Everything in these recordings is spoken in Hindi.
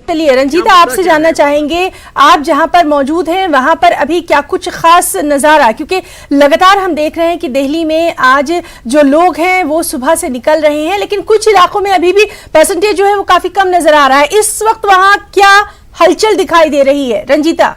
चलिए रंजीता, आपसे जानना चाहेंगे, आप जहां पर मौजूद हैं वहां पर अभी क्या कुछ खास नजारा, क्योंकि लगातार हम देख रहे हैं कि दिल्ली में आज जो लोग हैं वो सुबह से निकल रहे हैं, लेकिन कुछ इलाकों में अभी भी परसेंटेज जो है वो काफी कम नजर आ रहा है। इस वक्त वहां क्या हलचल दिखाई दे रही है रंजीता?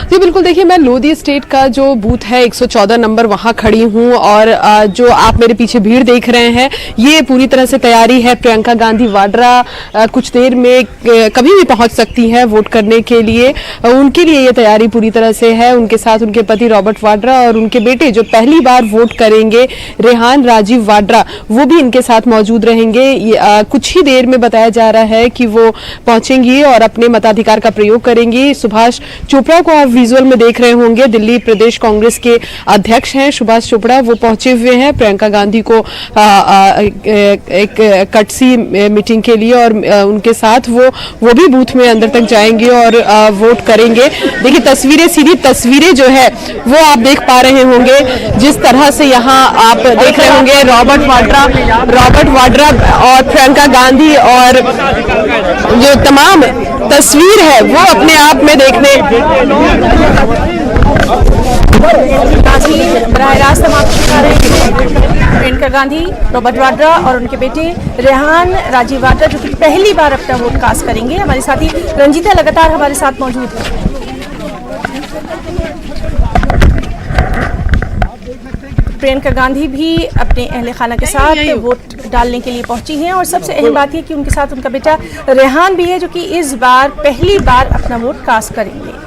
जी बिल्कुल, देखिए मैं लोधी स्टेट का जो बूथ है 114 नंबर वहां खड़ी हूं और जो आप मेरे पीछे भीड़ देख रहे हैं ये पूरी तरह से तैयारी है। प्रियंका गांधी वाड्रा कुछ देर में कभी भी पहुंच सकती हैं वोट करने के लिए, उनके लिए ये तैयारी पूरी तरह से है। उनके साथ उनके पति रॉबर्ट वाड्रा और उनके बेटे जो पहली बार वोट करेंगे रेहान राजीव वाड्रा, वो भी इनके साथ मौजूद रहेंगे। कुछ ही देर में बताया जा रहा है कि वो पहुंचेंगी और अपने मताधिकार का प्रयोग करेंगी। सुभाष चोपड़ा को आप विजुअल में देख रहे होंगे, दिल्ली प्रदेश कांग्रेस के अध्यक्ष हैं सुभाष चोपड़ा, वो पहुंचे हुए हैं प्रियंका गांधी को एक कटसी मीटिंग के लिए और उनके साथ वो भी बूथ में अंदर तक जाएंगे और वोट करेंगे। देखिए तस्वीरें, सीधी तस्वीरें जो है वो आप देख पा रहे होंगे, जिस तरह से यहाँ आप देख रहे होंगे रॉबर्ट वाड्रा और प्रियंका गांधी और जो तमाम तस्वीर है वो अपने आप में देखने बराह रास्त हम आपको दिखा रहे हैं प्रियंका गांधी, रॉबर्ट वाड्रा और उनके बेटे रेहान राजीव वाड्रा जो कि पहली बार अपना वोट कास्ट करेंगे। हमारे साथी रंजीता लगातार हमारे साथ मौजूद है। प्रियंका गांधी भी अपने अहले खाना के साथ वोट डालने के लिए पहुंची हैं और सबसे अहम बात है कि उनके साथ उनका बेटा रेहान भी है जो कि इस बार पहली बार अपना वोट कास्ट करेंगे।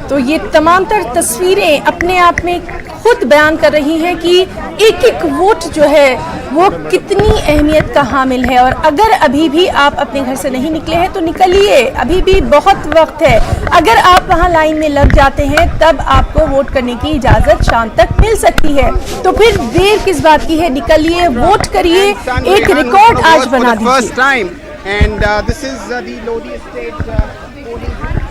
तो ये तमाम तर तस्वीरें अपने आप में खुद बयान कर रही हैं कि एक एक वोट जो है वो कितनी अहमियत का हामिल है। और अगर अभी भी आप अपने घर से नहीं निकले हैं तो निकलिए, अभी भी बहुत वक्त है। अगर आप वहां लाइन में लग जाते हैं तब आपको वोट करने की इजाजत शाम तक मिल सकती है, तो फिर देर किस बात की है, निकलिए, वोट करिए, एक रिकॉर्ड आज बना दीजिए।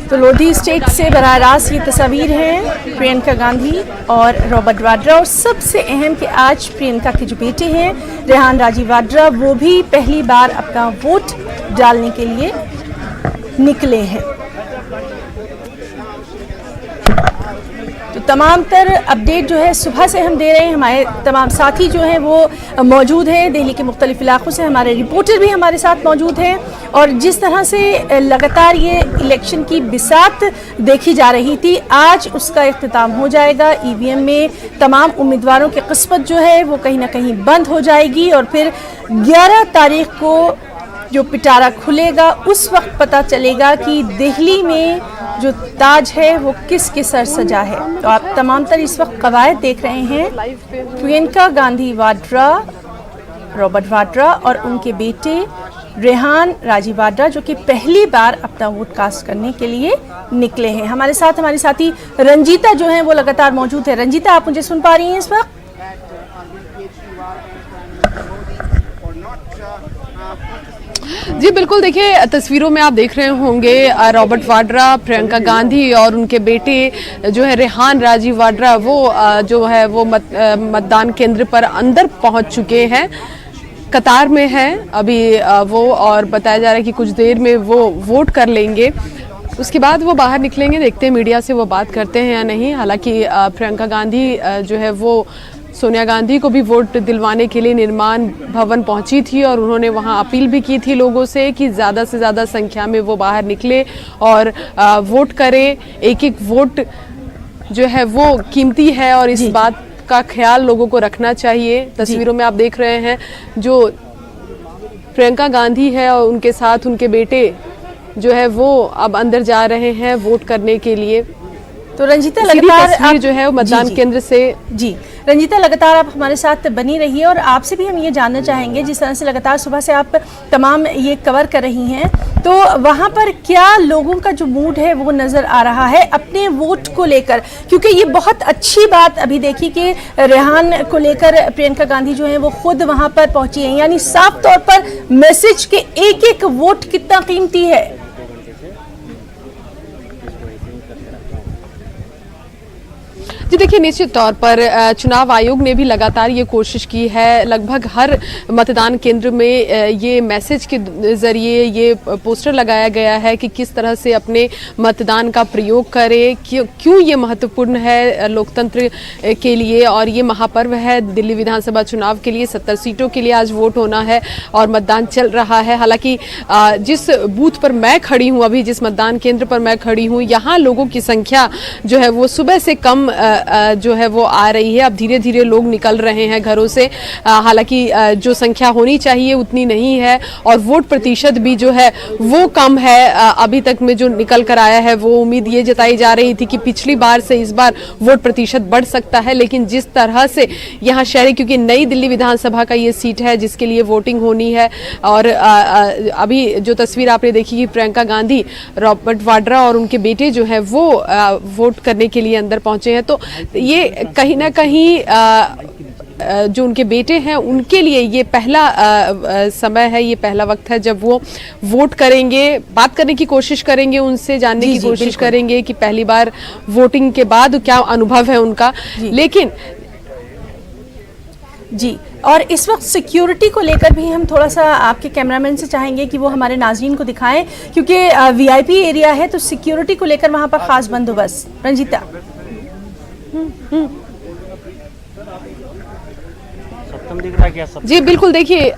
तो लोधी स्टेट से बराह रास्त ये तस्वीर हैं प्रियंका गांधी और रॉबर्ट वाड्रा, और सबसे अहम कि आज प्रियंका के जो बेटे हैं रेहान राजीव वाड्रा वो भी पहली बार अपना वोट डालने के लिए निकले हैं। तो तमाम तर अपडेट जो है सुबह से हम दे रहे हैं, हमारे तमाम साथी जो हैं वो मौजूद हैं दिल्ली के मुख्तलिफ इलाकों से, हमारे रिपोर्टर भी हमारे साथ मौजूद हैं। और जिस तरह से लगातार ये इलेक्शन की बिसात देखी जा रही थी, आज उसका इख्तिताम हो जाएगा। ईवीएम में तमाम उम्मीदवारों की किस्मत जो है वो कहीं ना कहीं बंद हो जाएगी और फिर 11 तारीख को जो पिटारा खुलेगा उस वक्त पता चलेगा कि दिल्ली में जो ताज है वो किसके सर सजा है। तो आप तमाम तर इस वक्त कवायद देख रहे हैं, प्रियंका गांधी वाड्रा, रॉबर्ट वाड्रा और उनके बेटे रेहान राजीव वाड्रा जो कि पहली बार अपना वोट कास्ट करने के लिए निकले हैं। हमारे साथ हमारी साथी रंजीता जो हैं वो लगातार मौजूद है। रंजीता, आप मुझे सुन पा रही हैं इस वक्त? जी बिल्कुल, देखिए तस्वीरों में आप देख रहे होंगे रॉबर्ट वाड्रा, प्रियंका गांधी और उनके बेटे जो है रेहान राजीव वाड्रा वो जो है वो मतदान केंद्र पर अंदर पहुंच चुके हैं, कतार में हैं अभी वो, और बताया जा रहा है कि कुछ देर में वो वोट कर लेंगे, उसके बाद वो बाहर निकलेंगे। देखते हैं मीडिया से वो बात करते हैं या नहीं। हालांकि प्रियंका गांधी जो है वो सोनिया गांधी को भी वोट दिलवाने के लिए निर्माण भवन पहुंची थी और उन्होंने वहां अपील भी की थी लोगों से कि ज़्यादा से ज़्यादा संख्या में वो बाहर निकले और वोट करें। एक एक वोट जो है वो कीमती है और इस बात का ख्याल लोगों को रखना चाहिए। तस्वीरों में आप देख रहे हैं जो प्रियंका गांधी है और उनके साथ उनके बेटे जो है वो अब अंदर जा रहे हैं वोट करने के लिए। तो रंजीता लगातार आप जो है मतदान केंद्र से रंजीता लगातार आप हमारे साथ बनी रहिए और आपसे भी हम ये जानना चाहेंगे, जिस तरह से लगातार सुबह से आप तमाम ये कवर कर रही हैं, तो वहाँ पर क्या लोगों का जो मूड है वो नज़र आ रहा है अपने वोट को लेकर? क्योंकि ये बहुत अच्छी बात अभी देखी कि रेहान को लेकर प्रियंका गांधी जो है वो खुद वहाँ पर पहुँची हैं, यानी साफ तौर पर मैसेज के एक एक वोट कितना कीमती है। जी देखिए, निश्चित तौर पर चुनाव आयोग ने भी लगातार ये कोशिश की है। लगभग हर मतदान केंद्र में ये मैसेज के जरिए ये पोस्टर लगाया गया है कि किस तरह से अपने मतदान का प्रयोग करें, क्यों ये महत्वपूर्ण है लोकतंत्र के लिए। और ये महापर्व है दिल्ली विधानसभा चुनाव के लिए। 70 सीटों के लिए आज वोट होना है और मतदान चल रहा है। हालांकि जिस बूथ पर मैं खड़ी हूँ, अभी जिस मतदान केंद्र पर मैं खड़ी हूँ, यहाँ लोगों की संख्या जो है वो सुबह से कम जो है वो आ रही है। अब धीरे धीरे लोग निकल रहे हैं घरों से। हालांकि जो संख्या होनी चाहिए उतनी नहीं है और वोट प्रतिशत भी जो है वो कम है। अभी तक में जो निकल कर आया है वो उम्मीद ये जताई जा रही थी कि पिछली बार से इस बार वोट प्रतिशत बढ़ सकता है, लेकिन जिस तरह से यहाँ शहरी, क्योंकि नई दिल्ली विधानसभा का ये सीट है जिसके लिए वोटिंग होनी है। और अभी जो तस्वीर आपने देखी कि प्रियंका गांधी, रॉबर्ट वाड्रा और उनके बेटे जो है वो वोट करने के लिए अंदर पहुंचे हैं। तो ये कहीं ना कहीं जो उनके बेटे हैं उनके लिए ये पहला समय है, ये पहला वक्त है जब वो वोट करेंगे। बात करने की कोशिश करेंगे उनसे, जानने की कोशिश करेंगे कि पहली बार वोटिंग के बाद क्या अनुभव है उनका। लेकिन जी, और इस वक्त सिक्योरिटी को लेकर भी हम थोड़ा सा आपके कैमरामैन से चाहेंगे कि वो हमारे नाज़रीन को दिखाएं, क्योंकि वीआईपी एरिया है तो सिक्योरिटी को लेकर वहां पर खास बंदोबस्त। रंजीता। दिख रहा है क्या सब? जी बिल्कुल, देखिए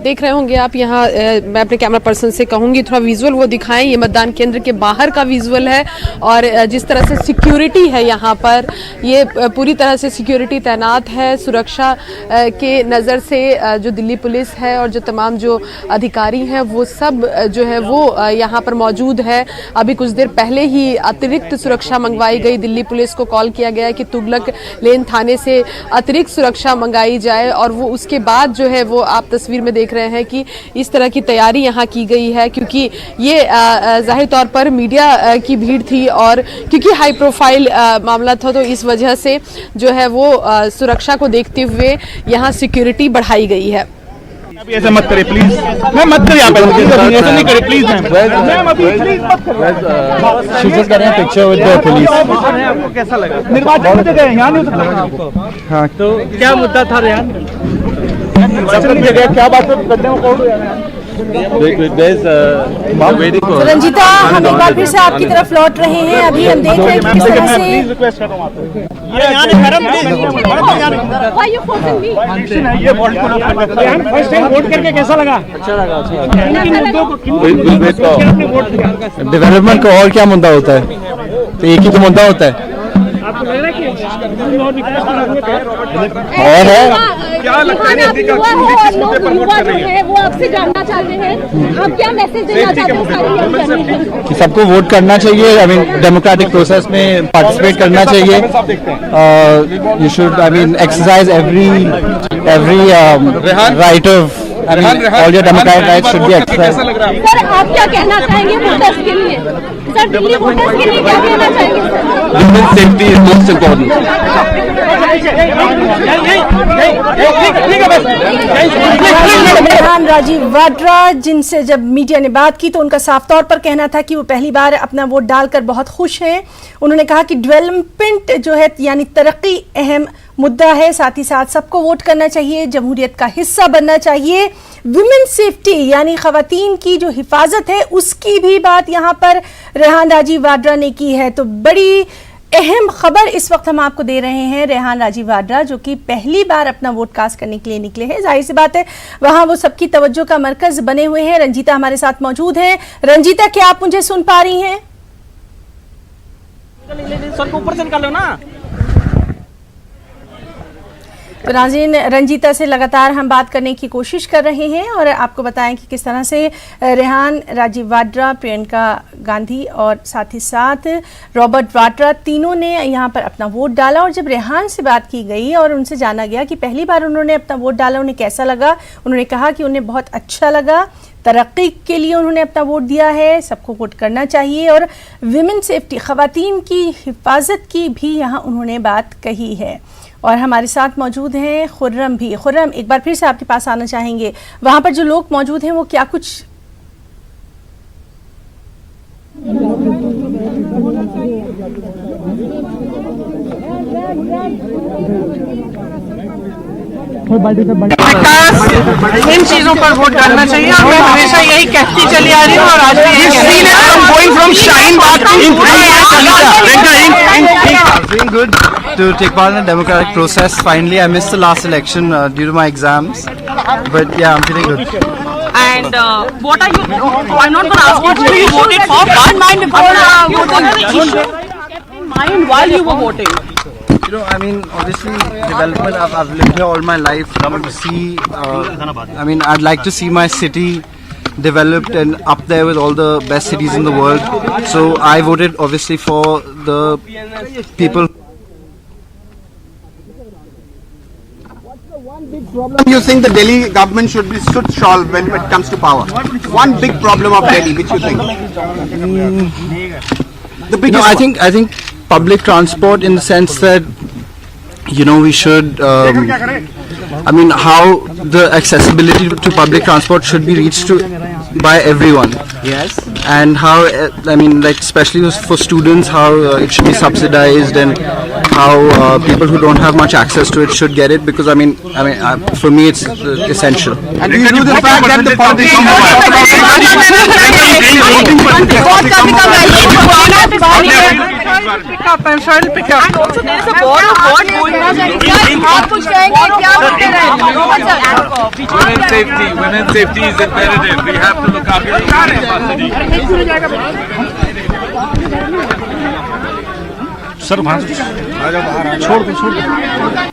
देख रहे होंगे आप यहाँ। मैं अपने कैमरा पर्सन से कहूँगी थोड़ा विजुअल वो दिखाएं। ये मतदान केंद्र के बाहर का विजुअल है और जिस तरह से सिक्योरिटी है यहाँ पर, ये पूरी तरह से सिक्योरिटी तैनात है। सुरक्षा के नज़र से जो दिल्ली पुलिस है और जो तमाम जो अधिकारी हैं वो सब जो है वो यहाँ पर मौजूद है। अभी कुछ देर पहले ही अतिरिक्त सुरक्षा मंगवाई गई। दिल्ली पुलिस को कॉल किया गया कि तुगलक लेन थाने से अतिरिक्त सुरक्षा मंगाई जाए और वो उसके बाद जो है वो आप तस्वीर में देख रहे हैं कि इस तरह की तैयारी यहाँ की गई है, क्योंकि ये जाहिर तौर पर मीडिया की भीड़ थी और क्योंकि हाई प्रोफाइल मामला था, तो इस वजह से जो है वो सुरक्षा को देखते हुए यहाँ सिक्योरिटी बढ़ाई गई है। अभी ऐसा मत करिए प्लीज, मैं मत करिए आप ऐसा नहीं करिए प्लीज मैम, अभी प्लीज मत करिए। शीशे कर रहे हैं पिक्चर विद द पुलिस। आपको कैसा लगा? निर्वाचन में गए, यहाँ नहीं हो सकता आपको। हाँ, तो क्या मुद्दा था रेहान? क्या बात करते हैं वो? रंजीता, हम एक बार फिर से आपकी तरफ लौट रहे हैं। अभी हम देख रहे हैं कि किस तरह से रिक्वेस्ट कर रहा हूँ फर्स्ट टाइम वोट करके कैसा लगा? अच्छा लगा। डेवलपमेंट का और क्या मुद्दा होता है? तो एक ही तो मुद्दा होता है। आपको लग रहा है कि और विकास और है क्या लगता है वो आपसे जानना चाहते हैं, आप क्या मैसेज देना चाहते हैं कि सबको वोट करना चाहिए। आई मीन डेमोक्रेटिक प्रोसेस में पार्टिसिपेट करना चाहिए। You should I mean exercise every right of I mean, all your democratic rights should be exercised. Sir, आप क्या कहना चाहेंगे वोटर्स के लिए? सर, दिल्ली वोटर्स के लिए क्या कहना चाहेंगे? Women's safety is most important. Rehan Rajiv Vadra, जिनसे जब मीडिया ने बात की तो उनका साफ तौर पर कहना था कि वो पहली बार अपना वोट डालकर बहुत खुश हैं। उन्होंने कहा कि डेवलपमेंट जो है यानी तरक्की अहम मुद्दा है, साथ ही साथ सबको वोट करना चाहिए, जमहूरियत का हिस्सा बनना चाहिए। वुमेन सेफ्टी यानी खवातीन की जो हिफाजत है उसकी भी बात यहाँ पर रेहान राजीव वाड्रा ने की है। तो बड़ी अहम खबर इस वक्त हम आपको दे रहे हैं। रेहान राजीव वाड्रा जो कि पहली बार अपना वोट कास्ट करने के लिए निकले हैं, जाहिर सी बात है वहां वो सबकी तवज्जो का मरकज बने हुए हैं। रंजीता हमारे साथ मौजूद है। रंजीता, क्या आप मुझे सुन पा रही हैं? सर को ऊपर से निकालो ना। तो नाज़रीन, रंजीता से लगातार हम बात करने की कोशिश कर रहे हैं और आपको बताएं कि किस तरह से रेहान राजीव वाड्रा, प्रियंका गांधी और साथ ही साथ रॉबर्ट वाड्रा तीनों ने यहाँ पर अपना वोट डाला। और जब रेहान से बात की गई और उनसे जाना गया कि पहली बार उन्होंने अपना वोट डाला, उन्हें कैसा लगा, उन्होंने कहा कि उन्हें बहुत अच्छा लगा, तरक्की के लिए उन्होंने अपना वोट दिया है, सबको वोट करना चाहिए और विमेन सेफ्टी, खवातीन की हिफाजत की भी यहाँ उन्होंने बात कही है। और हमारे साथ मौजूद हैं खुर्रम भी। खुर्रम, एक बार फिर से आपके पास आना चाहेंगे, वहाँ पर जो लोग मौजूद हैं वो क्या कुछ इन चीजों पर वोट डालना चाहिए और मैं हमेशा यही कहती चली आ रही हूँ और आज भी Feeling good to take part in the democratic process. Finally, I missed the last election due to my exams, but yeah, I'm feeling good. And what are you? I'm not going to ask you who you voted for, but what are the issues you kept in mind while you were voting? You know, I mean, obviously, development. I've lived here all my life. I want to see. I mean, I'd like to see my city developed and up there with all the best cities in the world. So I voted obviously for the people. You think the Delhi government should solve when it comes to power? One big problem of Delhi, which you think? The biggest. No, I think public transport, in the sense that, you know, we should. I mean, how the accessibility to public transport should be reached to by everyone. Yes. And how, I mean, like especially for students, how it should be subsidized, and how people who don't have much access to it should get it, because I mean, for me it's essential. And do you know the fact that the politicians pick up? I'm sorry to pick up. And also there is a war of what going on. Women's safety is imperative. We have to look after the capacity. Sir वहाँ से छोड़ दो